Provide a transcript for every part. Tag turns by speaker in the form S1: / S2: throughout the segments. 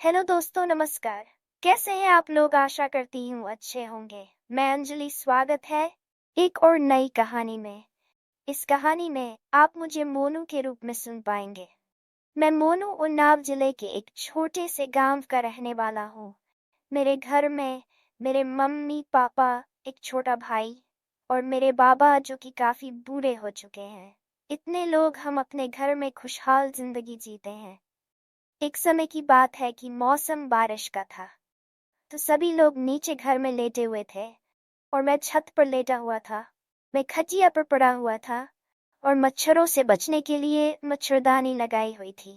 S1: Hello दोस्तों, नमस्कार। कैसे हैं आप लोग? आशा करती हूँ अच्छे होंगे। मैं अंजलि, स्वागत है एक और नई कहानी में। इस कहानी में आप मुझे मोनू के रूप में सुन पाएंगे। मैं मोनू उन्नाव जिले के एक छोटे से गांव का रहने वाला हूँ। मेरे घर में मेरे मम्मी पापा, एक छोटा भाई और मेरे बाबा जो कि काफी बूढ़े हो चुके हैं। इतने लोग हम अपने घर में खुशहाल जिंदगी जीते हैं। एक समय की बात है कि मौसम बारिश का था, तो सभी लोग नीचे घर में लेटे हुए थे और मैं छत पर लेटा हुआ था। मैं खटिया पर पड़ा हुआ था और मच्छरों से बचने के लिए मच्छरदानी लगाई हुई थी।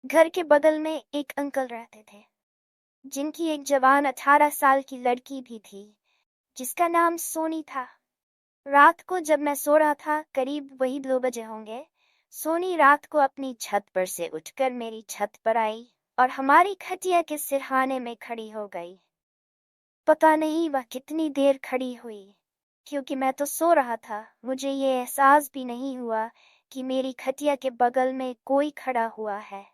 S1: घर के बगल में एक अंकल रहते थे, जिनकी एक जवान 18 साल की लड़की भी थी, जिसका नाम सोनी था। रात को जब मैं सो रहा था, करीब वही 2 बजे होंगे, सोनी रात को अपनी छत पर से उठकर मेरी छत पर आई और हमारी खटिया के सिरहाने में खड़ी हो गई। पता नहीं वह कितनी देर खड़ी हुई, क्योंकि मैं तो सो रहा था। मुझे ये एहसास भी नहीं हुआ कि मेरी खटिया के बगल में कोई खड़ा हुआ है।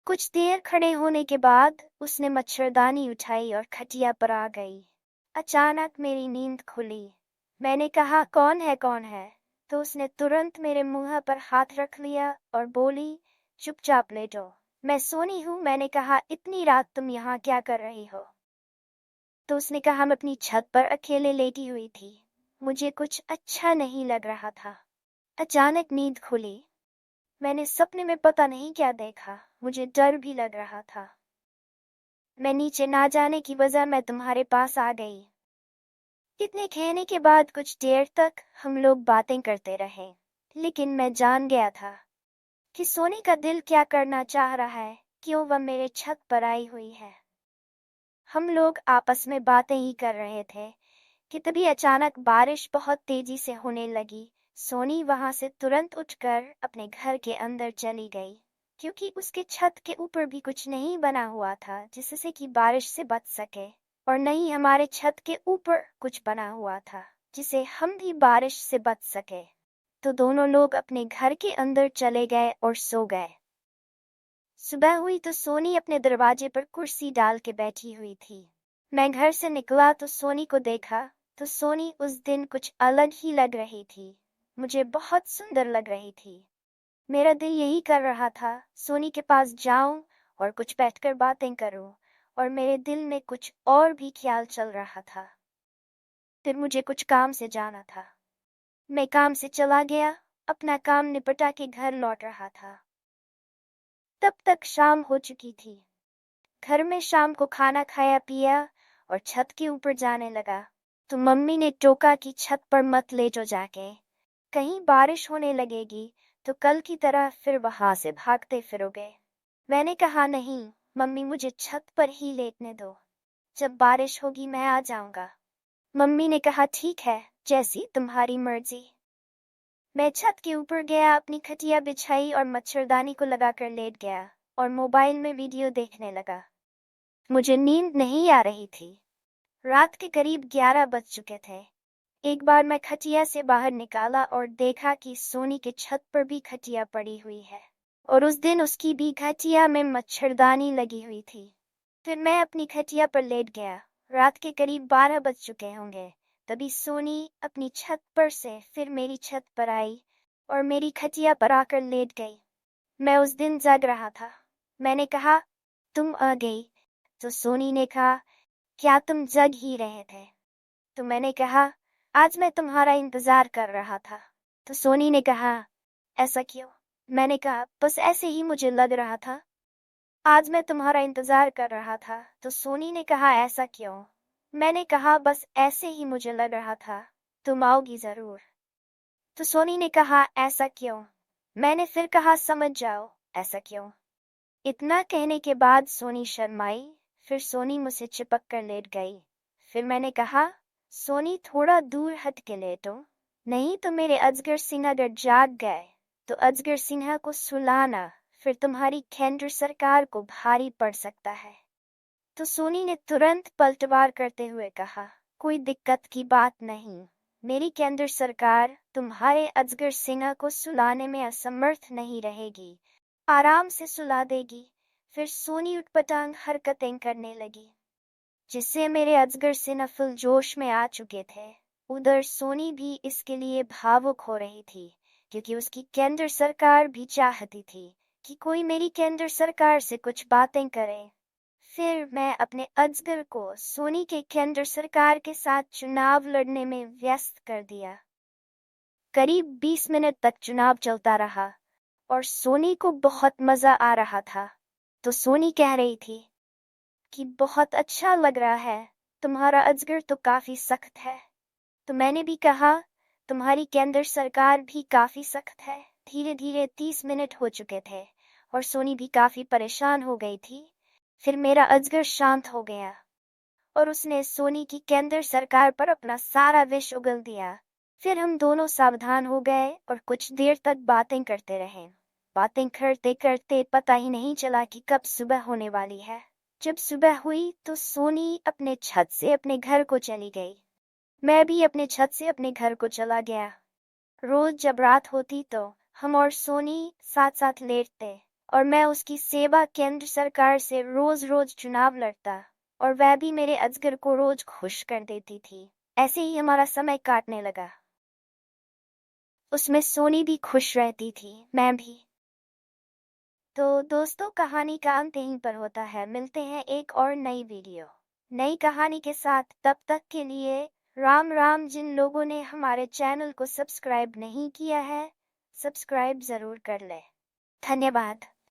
S1: कुछ देर खड़े होने के बाद उसने मच्छरदानी उठाई और खटिया पर आ गई। अचानक मेरी नींद खुली। मैंने कहा, कौन है कौन है? तो उसने तुरंत मेरे मुंह पर हाथ रख लिया और बोली, चुपचाप लेटो। मैं सोनी हूँ। मैंने कहा, इतनी रात तुम यहाँ क्या कर रही हो? तो उसने कहा, मैं अपनी छत पर अकेले लेटी हुई थी। मुझे कुछ अच्छा नहीं लग रहा था। अचानक नींद खुली। मैंने सपने में पता नहीं क्या देखा। मुझे डर भी लग रहा था। मैं नीचे ना जाने की वजह मैं तुम्हारे पास आ गई। इतने कहने के बाद कुछ देर तक हम लोग बातें करते रहे, लेकिन मैं जान गया था कि सोनी का दिल क्या करना चाह रहा है, क्यों वह मेरे छत पर आई हुई है। हम लोग आपस में बातें ही कर रहे थे कि तभी अचानक बारिश बहुत तेजी से होने लगी। सोनी वहां से तुरंत उठकर अपने घर के अंदर चली गई, क्योंकि उसके छत के ऊपर भी कुछ नहीं बना हुआ था जिससे कि बारिश से बच सके, और नहीं हमारे छत के ऊपर कुछ बना हुआ था जिसे हम भी बारिश से बच सके। तो दोनों लोग अपने घर के अंदर चले गए और सो गए। सुबह हुई तो सोनी अपने दरवाजे पर कुर्सी डाल के बैठी हुई थी। मैं घर से निकला तो सोनी को देखा, तो सोनी उस दिन कुछ अलग ही लग रही थी। मुझे बहुत सुंदर लग रही थी। मेरा दिल यही कर रहा था सोनी के पास जाऊं और कुछ बैठकर बातें करूं, और मेरे दिल में कुछ और भी ख्याल चल रहा था। फिर मुझे कुछ काम से जाना था। मैं काम से चला गया, अपना काम निपटा के घर लौट रहा था। तब तक शाम हो चुकी थी। घर में शाम को खाना खाया पिया और छत के ऊपर जाने लगा, तो मम्मी ने टोका कि छत पर मत ले जो जाके, कहीं बारिश होने लगेगी तो कल की तरह फिर वहां से भागते फिरोगे। मैंने कहा, नहीं मम्मी, मुझे छत पर ही लेटने दो। जब बारिश होगी मैं आ जाऊंगा। मम्मी ने कहा, ठीक है, जैसी तुम्हारी मर्जी। मैं छत के ऊपर गया, अपनी खटिया बिछाई और मच्छरदानी को लगाकर लेट गया और मोबाइल में वीडियो देखने लगा। मुझे नींद नहीं आ रही थी। रात के करीब 11 बज चुके थे। एक बार मैं खटिया से बाहर निकाला और देखा कि सोनी के छत पर भी खटिया पड़ी हुई है, और उस दिन उसकी भी खटिया में मच्छरदानी लगी हुई थी। फिर मैं अपनी खटिया पर लेट गया। रात के करीब 12 बज चुके होंगे, तभी सोनी अपनी छत पर से फिर मेरी छत पर आई और मेरी खटिया पर आकर लेट गई। मैं उस दिन जग रहा था। मैंने कहा, तुम आ गई? तो सोनी ने कहा, क्या तुम जग ही रहे थे? तो मैंने कहा, आज मैं तुम्हारा इंतजार कर रहा था। तो सोनी ने कहा, ऐसा क्यों? मैंने कहा, बस ऐसे ही मुझे लग रहा था। आज मैं तुम्हारा इंतजार कर रहा था। तो सोनी ने कहा, ऐसा क्यों? मैंने कहा, बस ऐसे ही मुझे लग रहा था, तुम आओगी जरूर। तो सोनी ने कहा, ऐसा क्यों? मैंने फिर कहा, समझ जाओ, ऐसा क्यों? इतना कहने के बाद सोनी शर्माई। फिर सोनी मुझसे चिपक कर लेट गई। फिर मैंने कहा, सोनी थोड़ा दूर हट के लेटो, नहीं तो मेरे अजगर सिंह अगर जाग गए तो अजगर सिंह को सुलाना फिर तुम्हारी केंद्र सरकार को भारी पड़ सकता है। तो सोनी ने तुरंत पलटवार करते हुए कहा, कोई दिक्कत की बात नहीं। मेरी केंद्र सरकार तुम्हारे अजगर सिंह को सुलाने में असमर्थ नहीं रहेगी, आराम से सुला देगी। फिर सोनी उटपटांग हरकतें करने लगी, जिससे मेरे अजगर सिनाफिल जोश में आ चुके थे। उधर सोनी भी इसके लिए भावुक हो रही थी, क्योंकि उसकी केंद्र सरकार भी चाहती थी कि कोई मेरी केंद्र सरकार से कुछ बातें करे। फिर मैं अपने अजगर को सोनी के केंद्र सरकार के साथ चुनाव लड़ने में व्यस्त कर दिया। करीब 20 मिनट तक चुनाव चलता रहा और सोनी को बहुत मजा आ रहा था। तो सोनी कह रही थी कि बहुत अच्छा लग रहा है, तुम्हारा अजगर तो काफी सख्त है। तो मैंने भी कहा, तुम्हारी केंद्र सरकार भी काफी सख्त है। धीरे धीरे 30 मिनट हो चुके थे और सोनी भी काफी परेशान हो गई थी। फिर मेरा अजगर शांत हो गया और उसने सोनी की केंद्र सरकार पर अपना सारा विष उगल दिया। फिर हम दोनों सावधान हो गए और कुछ देर तक बातें करते रहे। बातें करते करते पता ही नहीं चला कि कब सुबह होने वाली है। जब सुबह हुई तो सोनी अपने छत से अपने घर को चली गई। मैं भी अपने छत से अपने घर को चला गया। रोज जब रात होती तो हम और सोनी साथ साथ लेटते और मैं उसकी सेवा केंद्र सरकार से रोज रोज चुनाव लड़ता और वह भी मेरे अजगर को रोज खुश कर देती थी। ऐसे ही हमारा समय काटने लगा। उसमें सोनी भी खुश रहती थी, मैं भी। तो दोस्तों, कहानी का अंत यहीं पर होता है। मिलते हैं एक और नई वीडियो, नई कहानी के साथ। तब तक के लिए राम राम। जिन लोगों ने हमारे चैनल को सब्सक्राइब नहीं किया है, सब्सक्राइब जरूर कर ले। धन्यवाद।